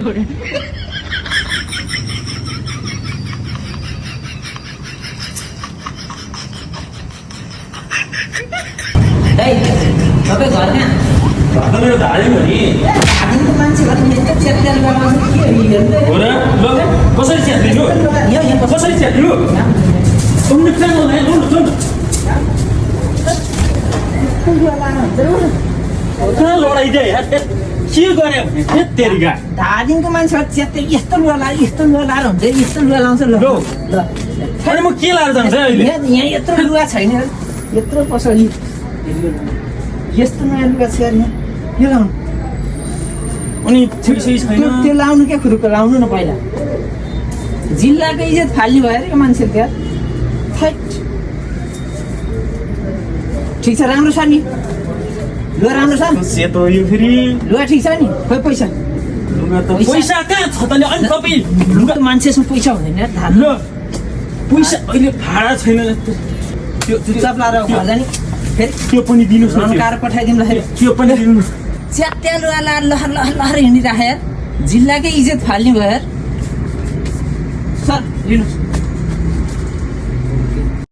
तपाईँ घर कहाँ? मेरो धार्यो नि धादिङको मान्छे भएर यस्तो च्यात्याल लगाउँछ के हो र ल कसरी च्यात्दिनु कसरी च्यात्दिनु उन्ने प्लान हो नि कहाँ लडाइ दिए यार के गरे भने तेरिका धादिङको मान्छे भएर च्यात्याल यस्तो लुगा लाएर हुन्छ यस्तो लुगा लाउँछ ल अनि म के लाएर जान्छ अहिले यहाँ यत्रो लुगा छैन यत्रो पसली यस्तो नयाँ लुगा छ यार यो लाउनु अनि ठिकै छैन त्यो लाउनु क्या खुरुको लाउनु न पहिला जिल्लाको इज्जत फाल्ने भयो अरे यो मान्छे त्यहाँ ठिक छ राम्रो छ नि लुगा राम्रो छ सेतो यो फेरि लुगा ठिक छ नि खोइ पैसा पैसा कहाँ छ त अनि तपाईँ लुगा मान्छेसँग पैसा हुँदैन धान ल पैसा अहिले भाडा छैन त्यो चुपचाप लाएर घर जाने फेरि त्यो पनि दिनुहोस् न कार पठाइदिउँ ल फेरि त्यो पनि दिनु च्यात्या लुगा लाएर लहर लहर लहर हिँडिराख्यो यार जिल्लाकै इज्जत फाल्ने भयो यार सर लिनुहोस्